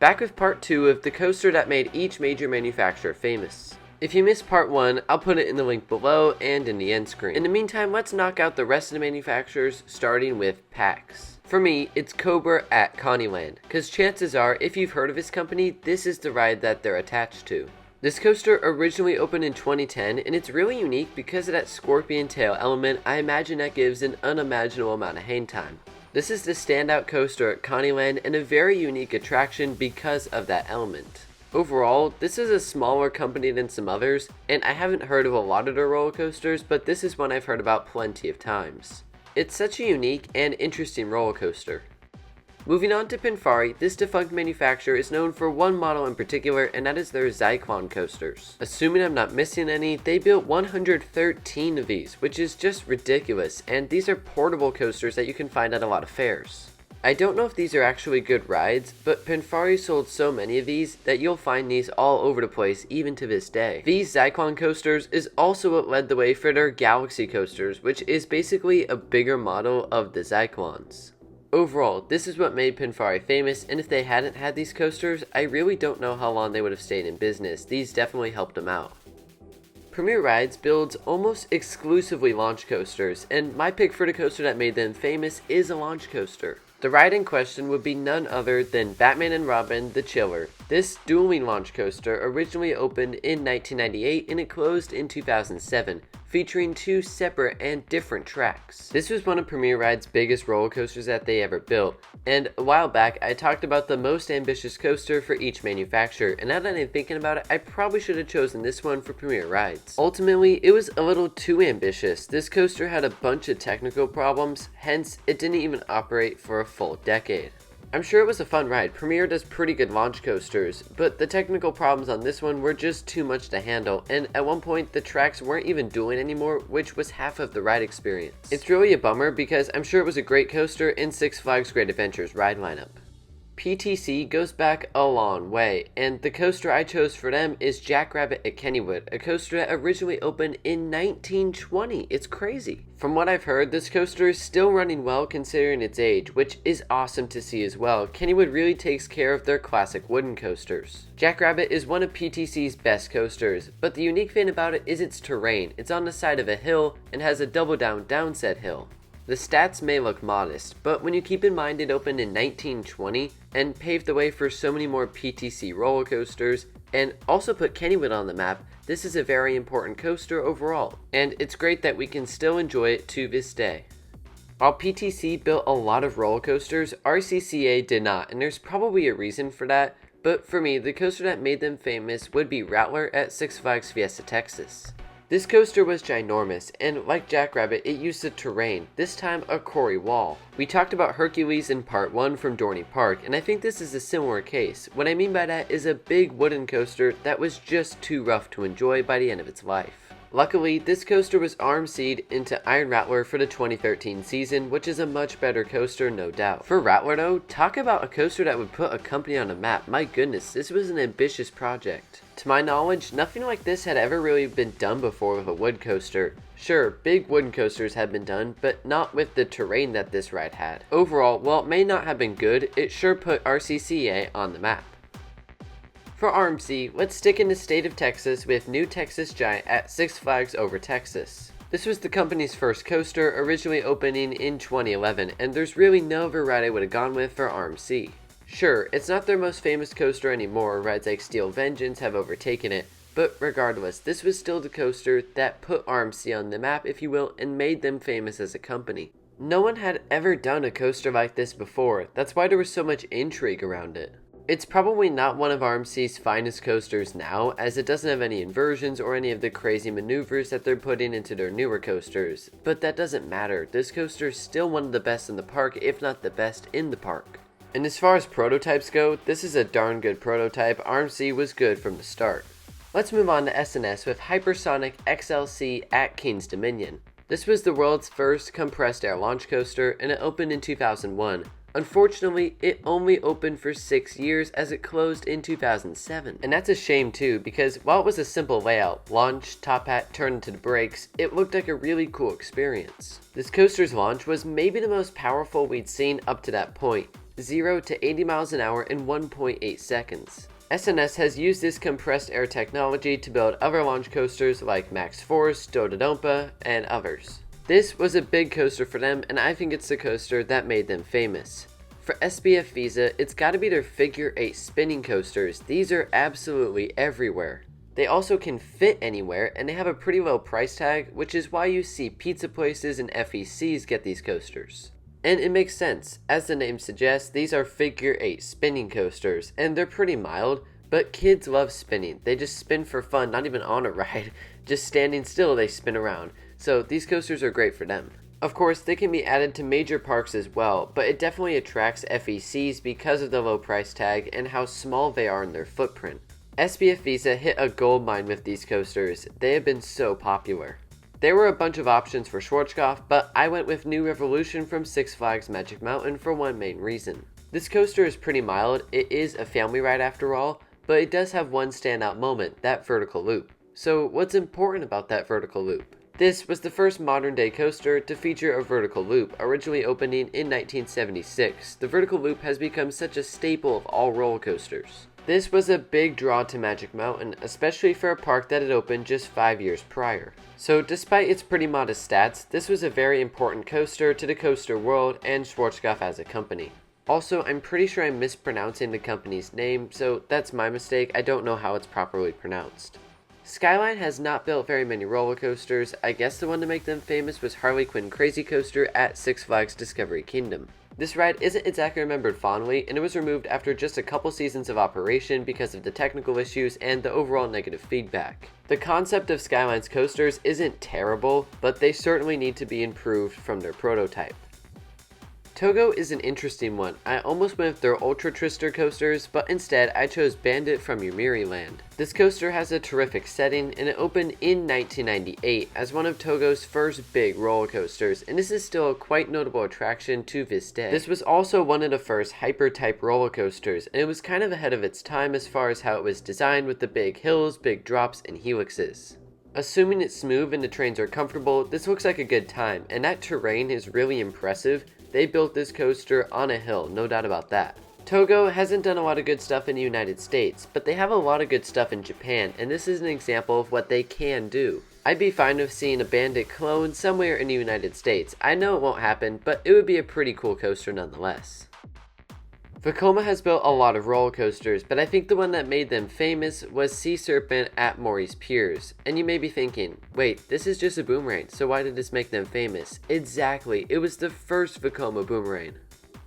back with part 2 of the coaster that made each major manufacturer famous. If you missed part 1, I'll put it in the link below and in the end screen. In the meantime, let's knock out the rest of the manufacturers, starting with PAX. For me, it's Cobra at Coneyland, because chances are, if you've heard of this company, this is the ride that they're attached to. This coaster originally opened in 2010, and it's really unique because of that scorpion tail element. I imagine that gives an unimaginable amount of hang time. This is the standout coaster at Coneyland and a very unique attraction because of that element. Overall, this is a smaller company than some others, and I haven't heard of a lot of their roller coasters, but this is one I've heard about plenty of times. It's such a unique and interesting roller coaster. Moving on to Pinfari, this defunct manufacturer is known for one model in particular, and that is their Zyklon coasters. Assuming I'm not missing any, they built 113 of these, which is just ridiculous, and these are portable coasters that you can find at a lot of fairs. I don't know if these are actually good rides, but Pinfari sold so many of these that you'll find these all over the place even to this day. These Zyklon coasters is also what led the way for their Galaxy coasters, which is basically a bigger model of the Zyklons. Overall, this is what made Pinfari famous, and if they hadn't had these coasters, I really don't know how long they would have stayed in business. These definitely helped them out. Premier Rides builds almost exclusively launch coasters, and my pick for the coaster that made them famous is a launch coaster. The ride in question would be none other than Batman and Robin The Chiller. This dueling launch coaster originally opened in 1998 and it closed in 2007, featuring two separate and different tracks. This was one of Premier Rides' biggest roller coasters that they ever built, and a while back I talked about the most ambitious coaster for each manufacturer, and now that I'm thinking about it, I probably should have chosen this one for Premier Rides. Ultimately, it was a little too ambitious. This coaster had a bunch of technical problems, hence it didn't even operate for a full decade. I'm sure it was a fun ride. Premier does pretty good launch coasters, but the technical problems on this one were just too much to handle, and at one point the tracks weren't even dueling anymore, which was half of the ride experience. It's really a bummer because I'm sure it was a great coaster in Six Flags Great Adventures ride lineup. PTC goes back a long way, and the coaster I chose for them is Jackrabbit at Kennywood, a coaster that originally opened in 1920. It's crazy. From what I've heard, this coaster is still running well considering its age, which is awesome to see as well. Kennywood really takes care of their classic wooden coasters. Jackrabbit is one of PTC's best coasters, but the unique thing about it is its terrain. It's on the side of a hill and has a double down said hill. The stats may look modest, but when you keep in mind it opened in 1920 and paved the way for so many more PTC roller coasters and also put Kennywood on the map, this is a very important coaster overall, and it's great that we can still enjoy it to this day. While PTC built a lot of roller coasters, RCCA did not, and there's probably a reason for that, but for me, the coaster that made them famous would be Rattler at Six Flags Fiesta Texas. This coaster was ginormous, and like Jackrabbit, it used the terrain, this time a quarry wall. We talked about Hercules in part 1 from Dorney Park, and I think this is a similar case. What I mean by that is a big wooden coaster that was just too rough to enjoy by the end of its life. Luckily, this coaster was RMC'd into Iron Rattler for the 2013 season, which is a much better coaster, no doubt. For Rattler though, talk about a coaster that would put a company on a map. My goodness, this was an ambitious project. To my knowledge, nothing like this had ever really been done before with a wood coaster. Sure, big wooden coasters had been done, but not with the terrain that this ride had. Overall, while it may not have been good, it sure put RCCA on the map. For RMC, let's stick in the state of Texas with New Texas Giant at Six Flags Over Texas. This was the company's first coaster, originally opening in 2011, and there's really no other ride I would have gone with for RMC. Sure, it's not their most famous coaster anymore, rides like Steel Vengeance have overtaken it, but regardless, this was still the coaster that put RMC on the map, if you will, and made them famous as a company. No one had ever done a coaster like this before, that's why there was so much intrigue around it. It's probably not one of RMC's finest coasters now, as it doesn't have any inversions or any of the crazy maneuvers that they're putting into their newer coasters, but that doesn't matter. This coaster is still one of the best in the park, if not the best in the park. And as far as prototypes go, this is a darn good prototype. RMC was good from the start. Let's move on to SNS with Hypersonic XLC at King's Dominion. This was the world's first compressed air launch coaster, and it opened in 2001. Unfortunately, it only opened for 6 years as it closed in 2007. And that's a shame too, because while it was a simple layout, launch, top hat, turn into the brakes, it looked like a really cool experience. This coaster's launch was maybe the most powerful we'd seen up to that point. 0 to 80 miles an hour in 1.8 seconds. SNS has used this compressed air technology to build other launch coasters like Max Force, Dodonpa, and others. This was a big coaster for them, and I think it's the coaster that made them famous. For SBF Visa, it's gotta be their figure 8 spinning coasters. These are absolutely everywhere. They also can fit anywhere, and they have a pretty low price tag, which is why you see pizza places and FECs get these coasters. And it makes sense. As the name suggests, these are figure 8 spinning coasters, and they're pretty mild, but kids love spinning. They just spin for fun, not even on a ride. Just standing still, they spin around. So these coasters are great for them. Of course, they can be added to major parks as well, but it definitely attracts FECs because of the low price tag and how small they are in their footprint. SBF Visa hit a gold mine with these coasters. They have been so popular. There were a bunch of options for Schwarzkopf, but I went with New Revolution from Six Flags Magic Mountain for one main reason. This coaster is pretty mild. It is a family ride after all, but it does have one standout moment, that vertical loop. So what's important about that vertical loop? This was the first modern day coaster to feature a vertical loop, originally opening in 1976. The vertical loop has become such a staple of all roller coasters. This was a big draw to Magic Mountain, especially for a park that had opened just 5 years prior. So despite its pretty modest stats, this was a very important coaster to the coaster world and Schwarzkopf as a company. Also, I'm pretty sure I'm mispronouncing the company's name, so that's my mistake. I don't know how it's properly pronounced. Skyline has not built very many roller coasters. I guess the one to make them famous was Harley Quinn Crazy Coaster at Six Flags Discovery Kingdom. This ride isn't exactly remembered fondly, and it was removed after just a couple seasons of operation because of the technical issues and the overall negative feedback. The concept of Skyline's coasters isn't terrible, but they certainly need to be improved from their prototype. Togo is an interesting one. I almost went with their Ultra Twister coasters, but instead I chose Bandit from Yomiuri Land. This coaster has a terrific setting, and it opened in 1998 as one of Togo's first big roller coasters, and this is still a quite notable attraction to this day. This was also one of the first hyper-type roller coasters, and it was kind of ahead of its time as far as how it was designed with the big hills, big drops, and helixes. Assuming it's smooth and the trains are comfortable, this looks like a good time, and that terrain is really impressive. They built this coaster on a hill, no doubt about that. Togo hasn't done a lot of good stuff in the United States, but they have a lot of good stuff in Japan, and this is an example of what they can do. I'd be fine with seeing a Bandit clone somewhere in the United States. I know it won't happen, but it would be a pretty cool coaster nonetheless. Vekoma has built a lot of roller coasters, but I think the one that made them famous was Sea Serpent at Morey's Piers. And you may be thinking, wait, this is just a boomerang, so why did this make them famous? Exactly, it was the first Vekoma boomerang.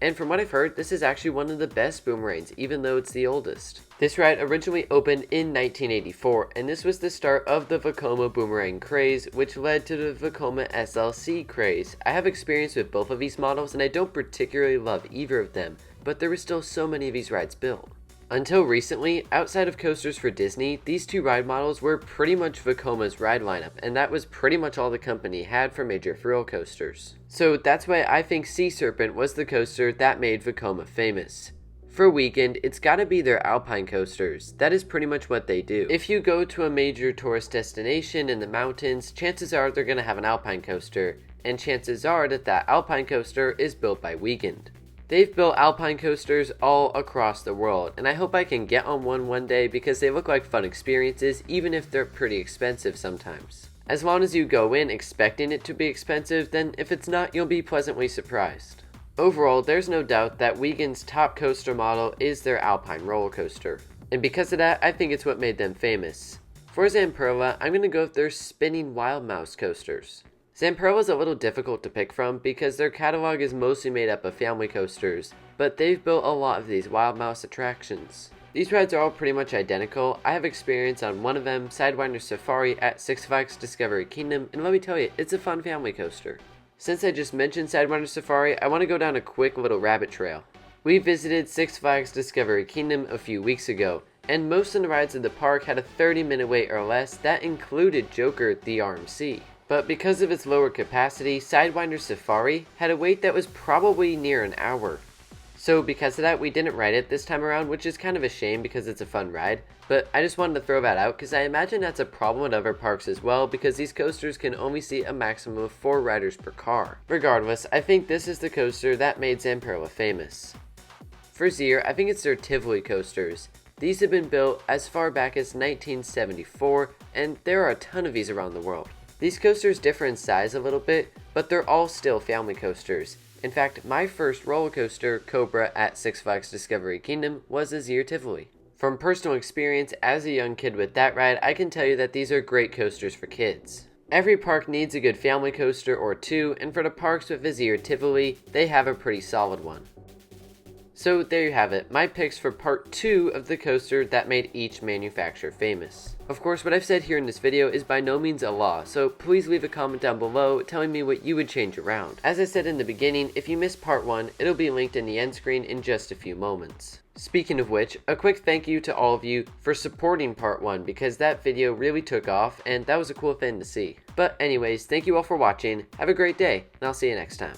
And from what I've heard, this is actually one of the best boomerangs, even though it's the oldest. This ride originally opened in 1984, and this was the start of the Vekoma boomerang craze, which led to the Vekoma SLC craze. I have experience with both of these models, and I don't particularly love either of them, but there were still so many of these rides built. Until recently, outside of coasters for Disney, these two ride models were pretty much Vekoma's ride lineup, and that was pretty much all the company had for major thrill coasters. So that's why I think Sea Serpent was the coaster that made Vekoma famous. For Weekend, it's gotta be their Alpine coasters. That is pretty much what they do. If you go to a major tourist destination in the mountains, chances are they're gonna have an Alpine coaster, and chances are that that Alpine coaster is built by Weekend. They've built Alpine coasters all across the world, and I hope I can get on one day because they look like fun experiences, even if they're pretty expensive sometimes. As long as you go in expecting it to be expensive, then if it's not, you'll be pleasantly surprised. Overall, there's no doubt that Weekend's top coaster model is their Alpine roller coaster, and because of that, I think it's what made them famous. For Zamperla, I'm going to go with their spinning Wild Mouse coasters. Zamperla is a little difficult to pick from because their catalog is mostly made up of family coasters, but they've built a lot of these Wild Mouse attractions. These rides are all pretty much identical. I have experience on one of them, Sidewinder Safari at Six Flags Discovery Kingdom, and let me tell you, it's a fun family coaster. Since I just mentioned Sidewinder Safari, I want to go down a quick little rabbit trail. We visited Six Flags Discovery Kingdom a few weeks ago, and most of the rides in the park had a 30-minute wait or less. That included Joker the RMC. But because of its lower capacity, Sidewinder Safari had a wait that was probably near an hour. So because of that, we didn't ride it this time around, which is kind of a shame because it's a fun ride. But I just wanted to throw that out because I imagine that's a problem at other parks as well because these coasters can only seat a maximum of 4 riders per car. Regardless, I think this is the coaster that made Zamperla famous. For Zir, I think it's their Tivoli coasters. These have been built as far back as 1974, and there are a ton of these around the world. These coasters differ in size a little bit, but they're all still family coasters. In fact, my first roller coaster, Cobra, at Six Flags Discovery Kingdom was a Zir Tivoli. From personal experience as a young kid with that ride, I can tell you that these are great coasters for kids. Every park needs a good family coaster or two, and for the parks with a Zir Tivoli, they have a pretty solid one. So there you have it, my picks for part 2 of the coaster that made each manufacturer famous. Of course, what I've said here in this video is by no means a law, so please leave a comment down below telling me what you would change around. As I said in the beginning, if you missed part 1, it'll be linked in the end screen in just a few moments. Speaking of which, a quick thank you to all of you for supporting part 1 because that video really took off and that was a cool thing to see. But anyways, thank you all for watching, have a great day, and I'll see you next time.